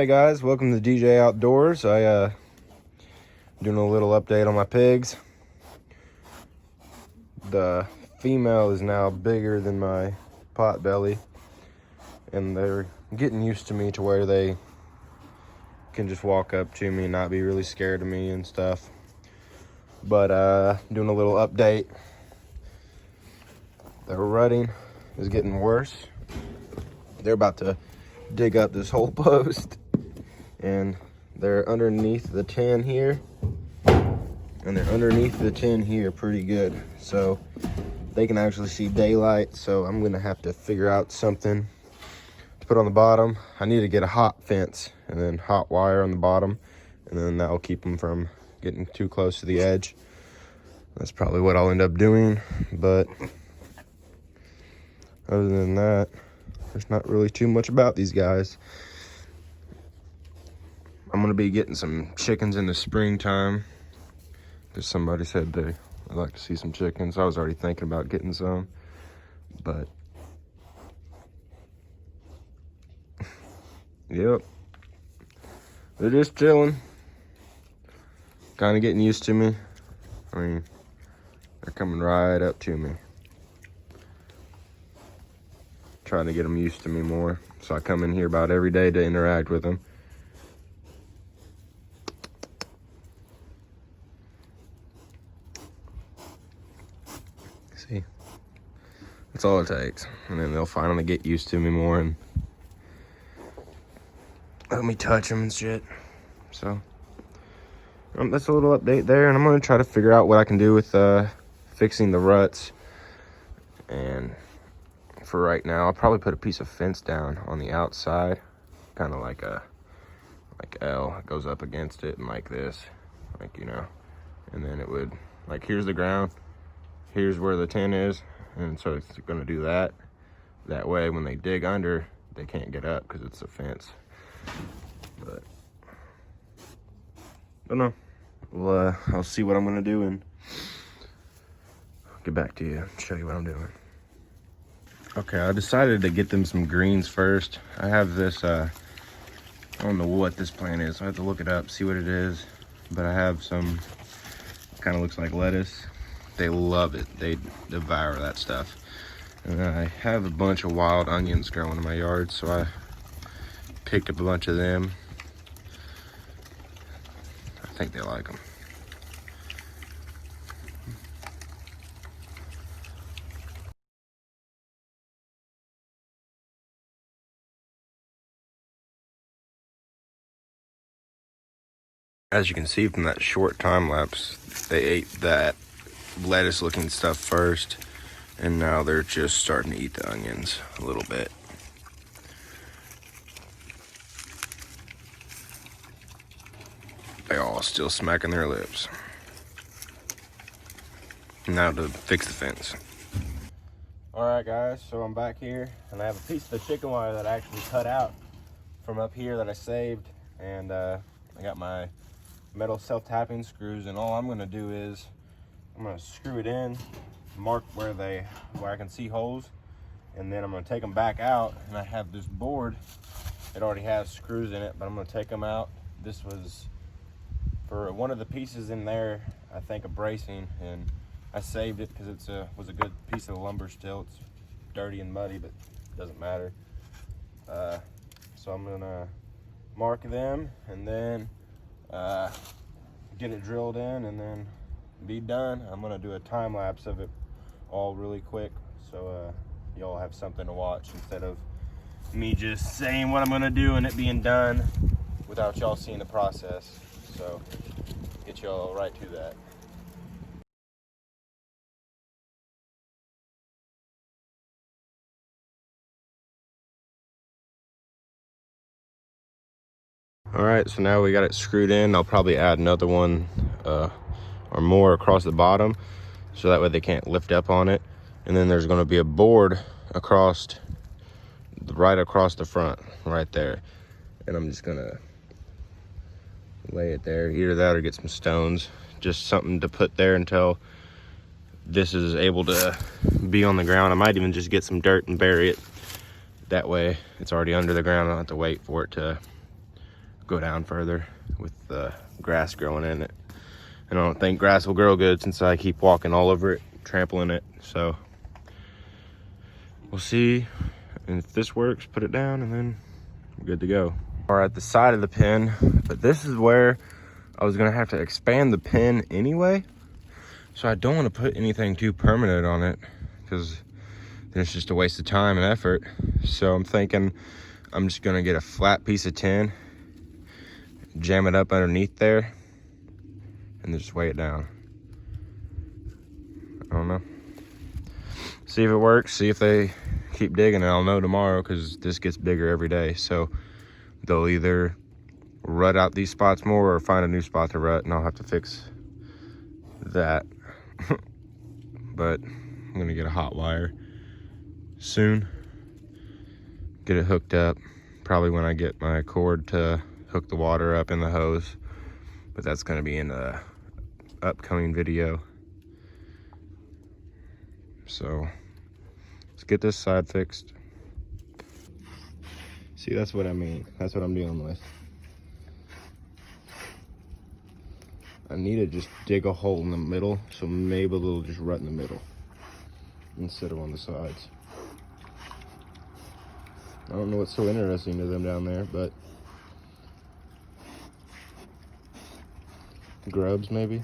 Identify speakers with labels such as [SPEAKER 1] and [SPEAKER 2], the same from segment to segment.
[SPEAKER 1] Hey guys, welcome to DJ Outdoors. Doing a little update on my pigs. The female is now bigger than my pot belly, and they're getting used to me to where they can just walk up to me and not be really scared of me and stuff. But doing a little update. Their rutting is getting worse. They're about to dig up this whole post, and they're underneath the tin here, and they're underneath the tin here pretty good, so they can actually see daylight. So I'm gonna have to figure out something to put on the bottom. I need to get a hot fence and then hot wire on the bottom, and then that'll keep them from getting too close to the edge. That's probably what I'll end up doing, but other than that, there's not really too much about these guys. I'm gonna be getting some chickens in the springtime, because somebody said they'd like to see some chickens. I was already thinking about getting some, but yep, they're just chilling, kind of getting used to me. I mean, they're coming right up to me, trying to get them used to me more. So I come in here about every day to interact with them. See, that's all it takes, and then they'll finally get used to me more and let me touch them and shit. So that's a little update there, and I'm gonna try to figure out what I can do with fixing the ruts. And for right now, I'll probably put a piece of fence down on the outside, kind of like L. It goes up against it and like this, like, you know, and then it would, like, here's the ground, here's where the tin is, and so it's gonna do that. That way, when they dig under, they can't get up because it's a fence. But don't know. Well, I'll see what I'm gonna do and get back to you, show you what I'm doing. Okay, I decided to get them some greens first. I have this, I don't know what this plant is, so I have to look it up, see what it is. But I have some, kind of looks like lettuce. They love it. They devour that stuff. And I have a bunch of wild onions growing in my yard, so I picked up a bunch of them. I think they like them. As you can see from that short time lapse, they ate that lettuce looking stuff first, and now they're just starting to eat the onions a little bit. They're all still smacking their lips. Now to fix the fence. All right, guys, so I'm back here, and I have a piece of the chicken wire that I actually cut out from up here that I saved, and I got my metal self-tapping screws, and all I'm gonna do is I'm gonna screw it in, mark where I can see holes, and then I'm gonna take them back out. And I have this board, it already has screws in it, but I'm gonna take them out. This was for one of the pieces in there, I think, a bracing, and I saved it because it was a good piece of lumber still. It's dirty and muddy, but it doesn't matter. So I'm gonna mark them and then get it drilled in and then be done. I'm gonna do a time lapse of it all really quick, so y'all have something to watch instead of me just saying what I'm gonna do and it being done without y'all seeing the process. So get y'all right to that. All right, so now we got it screwed in. I'll probably add another one or more across the bottom, so that way they can't lift up on it. And then there's gonna be a board right across the front, right there. And I'm just gonna lay it there, either that or get some stones, just something to put there until this is able to be on the ground. I might even just get some dirt and bury it. That way it's already under the ground. I don't have to wait for it to go down further with the grass growing in it. And I don't think grass will grow good since I keep walking all over it, trampling it. So we'll see. And if this works, put it down, and then we're good to go. We're at the side of the pen, but this is where I was gonna have to expand the pen anyway. So I don't want to put anything too permanent on it, because then it's just a waste of time and effort. So I'm thinking I'm just gonna get a flat piece of tin, jam it up underneath there, and then just weigh it down. I don't know. See if it works, see if they keep digging, and I'll know tomorrow, because this gets bigger every day. So they'll either rut out these spots more or find a new spot to rut, and I'll have to fix that. But I'm gonna get a hot wire soon, get it hooked up, probably when I get my cord to hook the water up in the hose, but that's gonna be in a upcoming video. So let's get this side fixed. See, that's what I mean. That's what I'm dealing with. I need to just dig a hole in the middle, so maybe it'll just rut in the middle instead of on the sides. I don't know what's so interesting to them down there, but grubs maybe?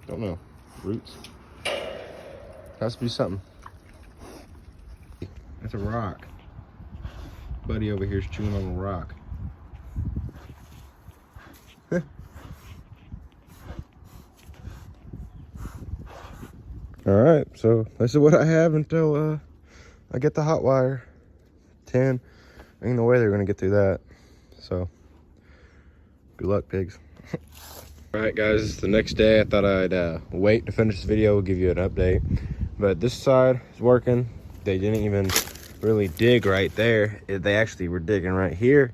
[SPEAKER 1] Don't know. Roots? Has to be something. That's a rock. Buddy over here's chewing on a rock. All right, so this is what I have until I get the hot wire. 10. Ain't no way they're gonna get through that. So good luck, pigs. All right, guys, it's the next day. I thought I'd wait to finish the video, give you an update. But this side is working. They didn't even really dig right there. They actually were digging right here,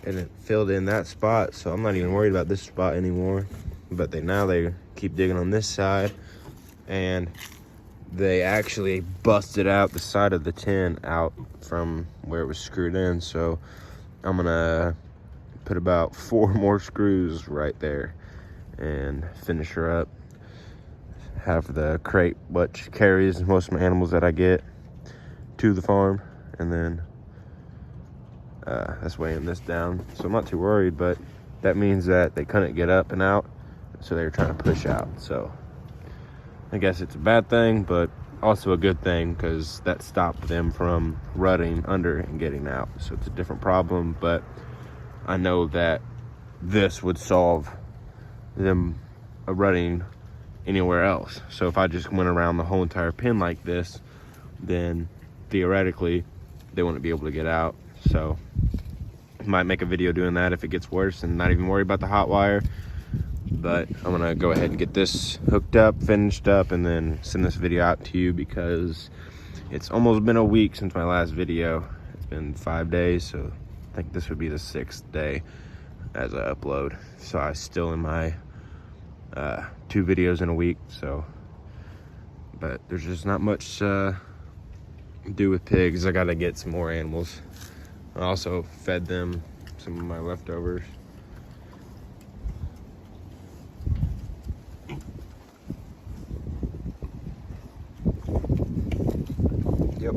[SPEAKER 1] and it filled in that spot. So I'm not even worried about this spot anymore. But now they keep digging on this side, and they actually busted out the side of the tin out from where it was screwed in. So I'm gonna put about 4 more screws right there and finish her up. Have the crate which carries most of my animals that I get to the farm, and then that's weighing this down. So I'm not too worried, but that means that they couldn't get up and out, so they were trying to push out. So I guess it's a bad thing, but also a good thing, because that stopped them from rutting under and getting out. So it's a different problem, but I know that this would solve them rutting anywhere else. So if I just went around the whole entire pen like this, then theoretically they wouldn't be able to get out. So might make a video doing that if it gets worse, and not even worry about the hot wire. But I'm gonna go ahead and get this hooked up, finished up, and then send this video out to you, because it's almost been a week since my last video. It's been 5 days, so I think this would be the 6th day as I upload. So I still in my 2 videos in a week. So, but there's just not much to do with pigs. I gotta get some more animals. I also fed them some of my leftovers. Yep.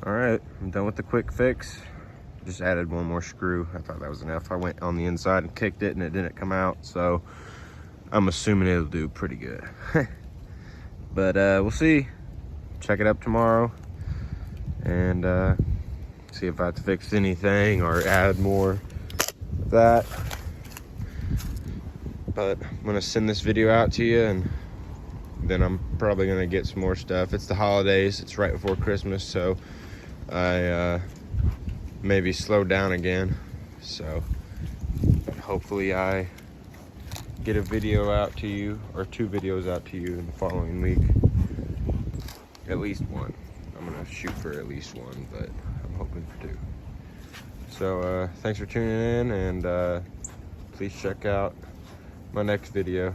[SPEAKER 1] All right, I'm done with the quick fix. Just added 1 more screw. I thought that was enough. I went on the inside and kicked it, and it didn't come out, so I'm assuming it'll do pretty good. But we'll see. Check it up tomorrow, and see if I have to fix anything or add more of that. But I'm gonna send this video out to you, and then I'm probably gonna get some more stuff. It's the holidays, it's right before Christmas, so I maybe slow down again. So hopefully I get a video out to you, or 2 videos out to you in the following week. At least 1. I'm gonna shoot for at least 1, but I'm hoping for 2. So thanks for tuning in, and please check out my next video.